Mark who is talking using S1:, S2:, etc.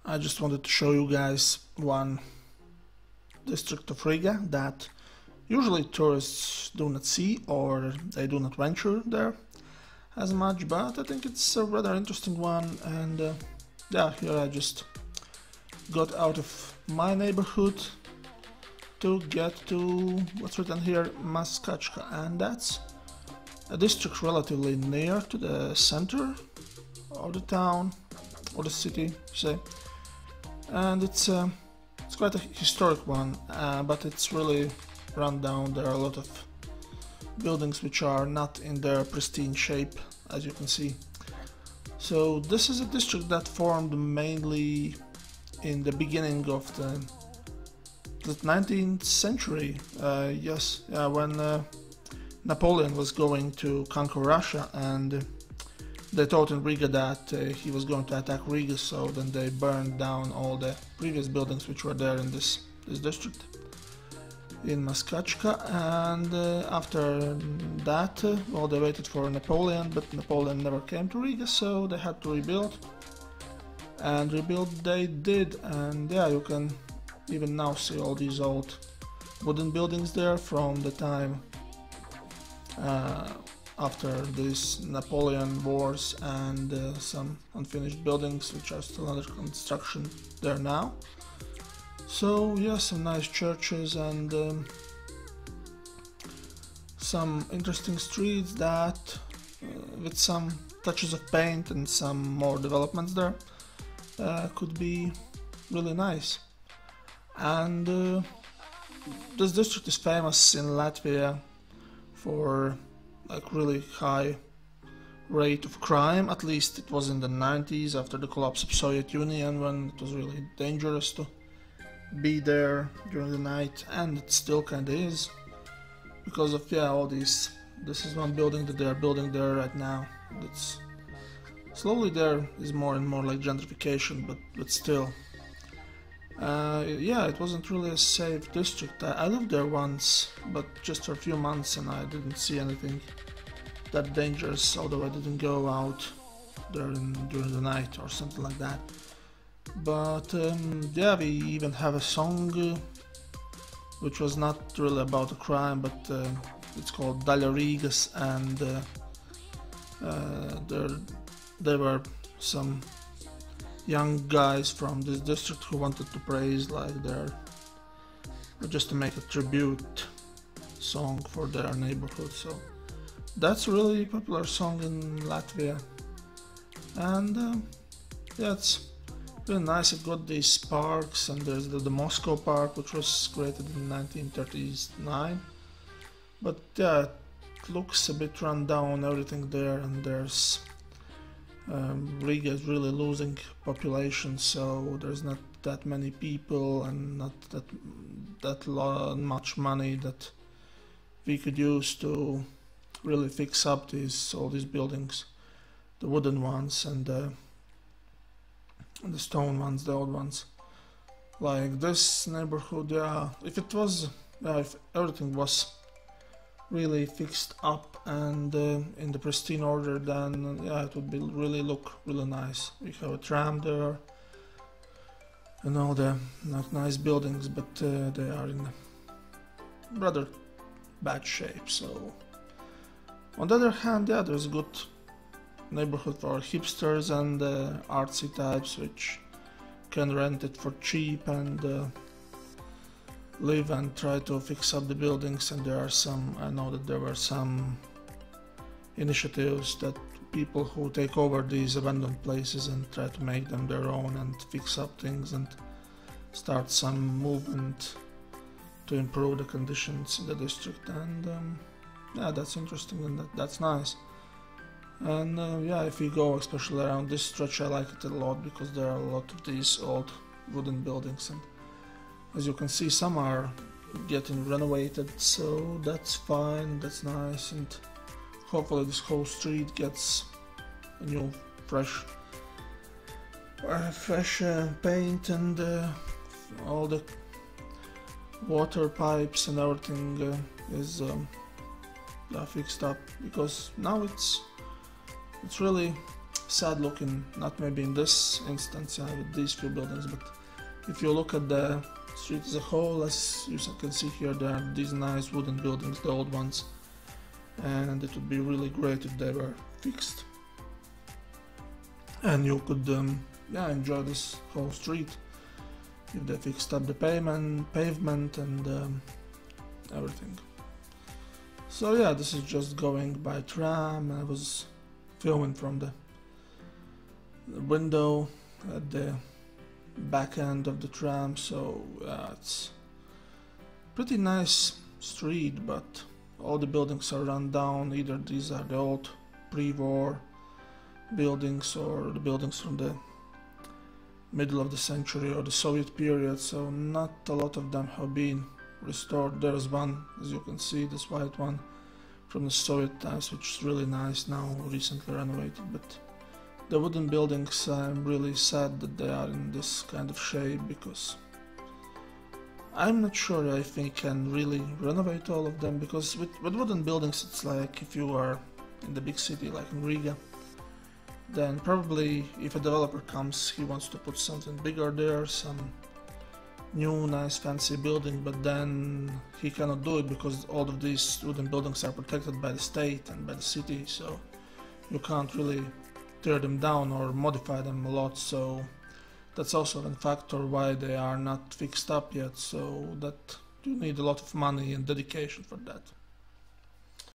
S1: I just wanted to show you guys one district of Riga that usually tourists do not see or they do not venture there as much, but I think it's a rather interesting one. And yeah, here I just got out of my neighborhood to get to what's written here, Maskachka, and that's a district relatively near to the center of the town or the city, say, and it's quite a historic one, but it's really run down. There are a lot of buildings which are not in their pristine shape, as you can see. So this is a district that formed mainly in the beginning of the 19th century, when Napoleon was going to conquer Russia, and they thought in Riga that he was going to attack Riga, so then they burned down all the previous buildings which were there in this district in Maskachka. And after that, well, they waited for Napoleon, but Napoleon never came to Riga, so they had to rebuild, and rebuild they did. And yeah, you can even now see all these old wooden buildings there from the time after these Napoleon wars, and some unfinished buildings which are still under construction there now. So yeah, some nice churches and some interesting streets that with some touches of paint and some more developments there could be really nice. And this district is famous in Latvia for like really high rate of crime. At least it was in the 90s after the collapse of Soviet Union, when it was really dangerous to be there during the night, and it still kinda is because of all these. This is one building that they are building there right now. It's slowly there is more and more like gentrification, but still. Yeah, it wasn't really a safe district. I lived there once, but just for a few months, and I didn't see anything that dangerous, although I didn't go out there during the night or something like that. But yeah, we even have a song which was not really about a crime, but it's called Dalja Rigas, and there were some young guys from this district who wanted to praise like just to make a tribute song for their neighborhood. So that's a really popular song in Latvia, and yeah, it's really nice. It got these parks, and there's the Moscow Park, which was created in 1939, but yeah, it looks a bit run down, everything there, and there's Riga is really losing population, so there's not that many people and not that much money that we could use to really fix up all these buildings, the wooden ones and the stone ones, the old ones. Like this neighborhood, yeah, if everything was really fixed up and in the pristine order, then yeah, it would look really nice. We have a tram there and all the nice buildings, but they are in rather bad shape. So on the other hand, yeah, there's a good neighborhood for hipsters and artsy types which can rent it for cheap and live and try to fix up the buildings. And there are some, I know that there were some initiatives that people who take over these abandoned places and try to make them their own and fix up things and start some movement to improve the conditions in the district. And yeah, that's interesting and that's nice. And yeah, if you go especially around this stretch, I like it a lot because there are a lot of these old wooden buildings, and as you can see, some are getting renovated, so that's fine, that's nice, and hopefully this whole street gets a new fresh paint, and all the water pipes and everything is fixed up, because now it's really sad looking, not maybe in this instance with these few buildings, but if you look at the street as a whole, as you can see here, there are these nice wooden buildings, the old ones, and it would be really great if they were fixed and you could enjoy this whole street if they fixed up the pavement and everything. So yeah, this is just going by tram. I was filming from the window at the back end of the tram, so it's pretty nice street, but all the buildings are run down. Either these are the old pre-war buildings or the buildings from the middle of the century or the Soviet period, so not a lot of them have been restored. There's one, as you can see, this white one from the Soviet times, which is really nice now, recently renovated, but the wooden buildings, I'm really sad that they are in this kind of shape, because I'm not sure if we can really renovate all of them, because with wooden buildings it's like if you are in the big city like in Riga, then probably if a developer comes, he wants to put something bigger there, some new nice fancy building, but then he cannot do it because all of these wooden buildings are protected by the state and by the city, so you can't really tear them down or modify them a lot. So that's also a factor why they are not fixed up yet, so that you need a lot of money and dedication for that.